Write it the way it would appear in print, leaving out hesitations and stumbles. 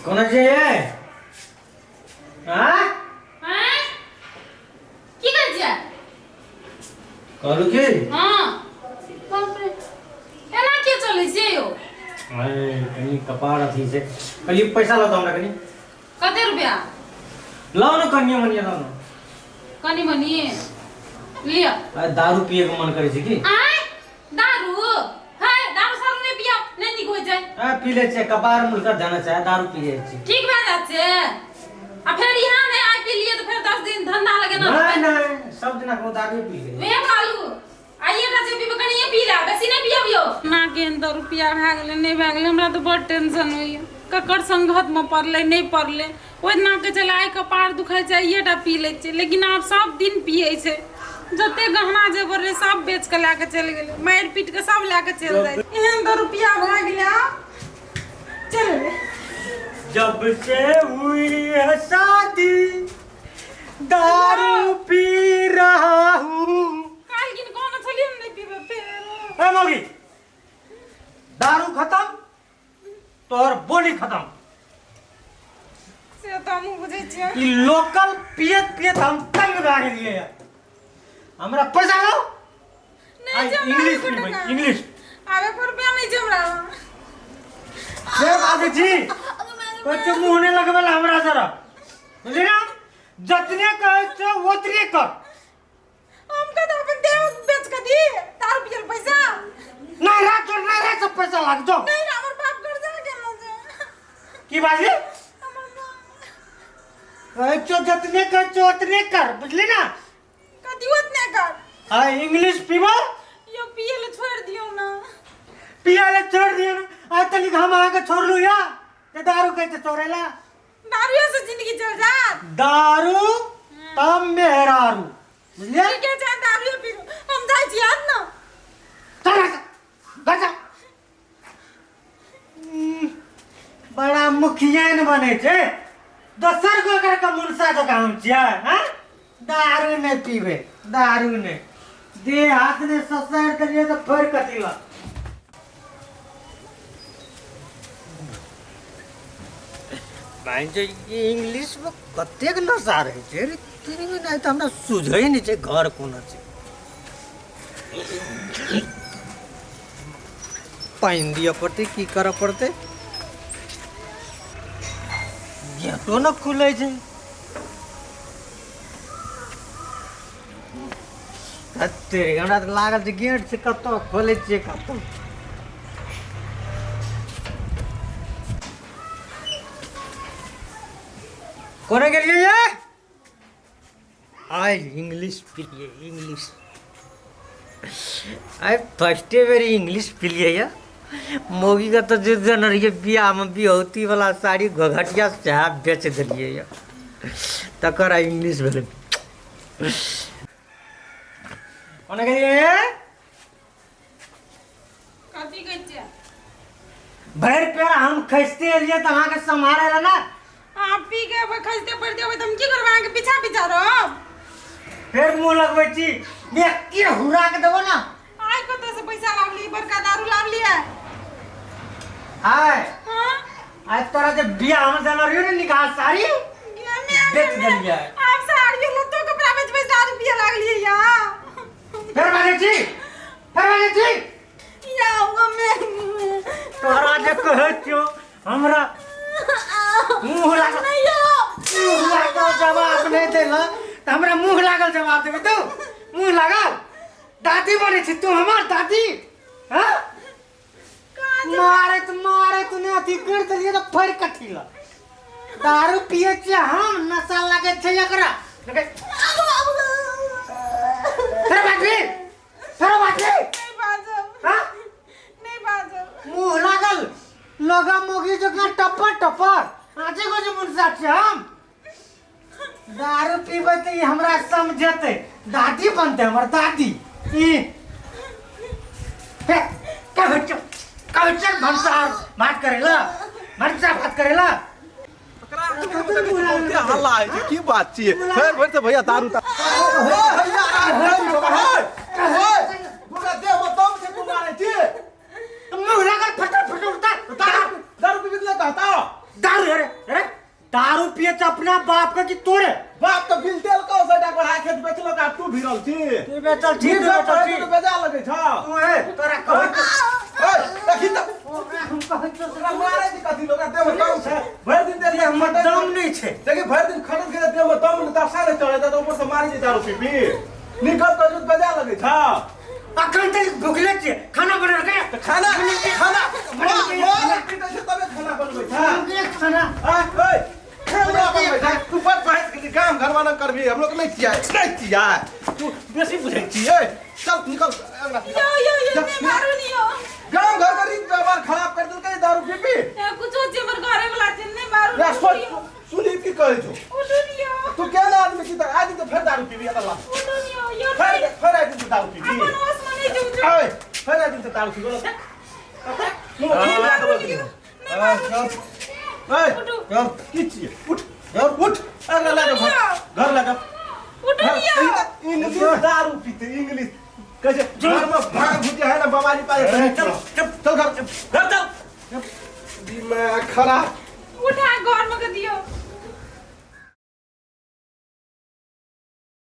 कोणाचे आहे হ্যাঁ কি করছে करू की হ্যাঁ बाप रे एना के चले जे यो अरे कनी कपाड़ थी से कली पैसा लाओ हमरा कनी कते रुपया लाओ न कन्या मनिया लाओ न कनी मनी लिया अरे दारू पिए के मन करे छै की आय दारू है दारू सारू ने पिया नहीं निक हो जाए आ पी ले छै कपाड़ मुलका जाना चाहे दारू पिए छै ठीक भए जाछे आ फिर यहाँ नहीं आ के लिए तो फिर 10 दिन धंधा लगे ना नहीं नहीं सब दिन को दारू पी ले वे कालू आइए ना जे पीबे कनी पी ला बेसी नहीं पियबियो ना के अंदर रुपया भाग गेले नहीं भाग गेले हमरा तो बड़ टेंशन होइए ककर संगत में पड़ले नहीं पड़ले ओइ ना के चलाय कपाड़ दुखाय चाहिए टा पी ले छै लेकिन आप सब दिन पिए छै जते गहना जेवर रे सब बेच के लाके चल गेले मार पीट के सब लाके चल जाय एहन तो रुपया भाग गेले चल जब से हुई है शादी दारू पी रहा हूँ काल किन कोन छली हम नहीं पीबे फेर ए मौगी दारू खत्म तोहर बोली खत्म से तो हम बुझे छियै ई लोकल पियत पियत हम तंग भए गेलियै यार हमरा पैसा लो नहीं जे इंग्लिश पीबै इंग्लिश आवे पर रुपया नहीं जे हमरा से बाबू जी कुछ मुंह नहीं लगवेला हमरा जरा बुझली ना जतने कहे छो ओतने कर हम का तो अपन देव बेच के दी तार पियल पैसा नहीं रे सब पैसा लाग जो नहीं ना हमर बाप कर्जा के न जे की बाजी हमर कहे छो जतने कहे छो ओतने कर बुझली ना कदी ओतने कर हां इंग्लिश पीबो यो पियल छोड़ दियो ना पियाले छोड़ दियो ना आ तनी हम आके छोड़ लू या ते दारू कहते छोड़ेला दारू से जिंदगी चल जात दारू तम मेहरारू बुझलिए ठीक है चाहे दारू पी हम जाय छी आज ना चल बचा बड़ा मुखियान बने छे दोसर को कर का मुनसा जका हम छिया हां दारू ने पीबे दारू ने दे हाथ ने ससुर करिए तो फिर कतिला भाई जो ये इंग्लिश में कतेक नशा रहे छे रे तेरी में नहीं तो हमरा सुझै नहीं छे घर कोना छे पाइन दिया पड़ते की करा पड़ते गेटो न खुले छे तेरे हमरा तो लागल छे गेट से कतो खोले छे कतो कोने के लिए ये आई इंग्लिश पीलिए इंग्लिश आई फर्स्ट बेरी इंग्लिश पीलिए या मोगी का तो जो जनर ये बियाह में बिहौती वाला साड़ी घघटिया चाह बेच दिलिए या तकर इंग्लिश भेले कोने के लिए कथी कहै छियै भैर पेड़ हम खसते लिए त अहाँ के संभाले ना आप पी के खसते पड़ते हो तुम की करबा के पीछा पीछा रहो फिर मुंह लगबै छी मैं की हुरा के देबो ना आय कत से पैसा लावली बड़का दारू लावली है आय हां आज तोरा जे बियाह में जाना रहियो ने निकाह साड़ी बेच देलिए आप साड़ी लत्तो कपड़ा बेच बेच दारू पिए लागली या फिर माने छी या मैं तोरा जे कहै छियो हमरा मुंह लागल जवाब नहीं देला त हमरा मुंह लागल जवाब देबे तू मुंह लागल दादी बने छी तू हमर दादी हां मारे तूने अथी कर दिए त फर कठिला दारू पिए छी हम नशा लागे छै एकरा लगे फिर बाजी नहीं बाजो हां नहीं बाजो मुंह लागल लगा मोगी जगह टपर आजे को जे मुनसा छै हम दारू पीबे त ई हमरा समझते दादी बनते हमर दादी ई कवचर भंसार बात करेला बात करेला हल्ला है की बात छिए फेर भर से भैया दारू मुंह लागल फटा उठा दारू पी ले कहता दारू अरे दारू पिए तो अपना बाप का कि तोरे बाप तो बिल तेल को से डाक बढ़ा खेत बेचलो का तू भिरल छी तू बेचल छी तू बेजा लगे छ तू है तोरा कहै ओए देखि त हम कहै तो तोरा मारे दी कथि लोग देह में काम छै भर दिन देह में हमर दम नहीं छै देखि भर दिन खटत के देह में दम न दशा नहीं चढ़े त ऊपर से मारी दे दारू पी निकल तो जुत बेजा लगे छ अखन तक भुखले छी खाना बना के खाना तबे खाना बनबै छ खाना ओए खाना बनबै छ तू बड़ पाइस के काम घरवा न करबी हम लोग नहीं किया तू बेसी बुझै छी ए चल निकल यो मैं मारू नहीं हो गांव घर का रीत व्यवहार खराब कर देलकै दारू पी कुछ हो जे मर घरे वाला दिन नहीं मारू या सुनी की कहै छौ उठुनियो तू केना आदमी की त आज तो फिर दारू पीबी अल्लाह उठुनियो यो फिर आज तो दारू पीबी अपन होश में नहीं जो ओए फिर आज तो दारू पीबी की चाहिए उठ उठ अरे लगा घर लगा उठुनियो इंग्लिश दारू पीते इंग्लिश कैसे घर में भाग भुजिया है ना बाबा जी पाए चल घर चल दिमाग खराब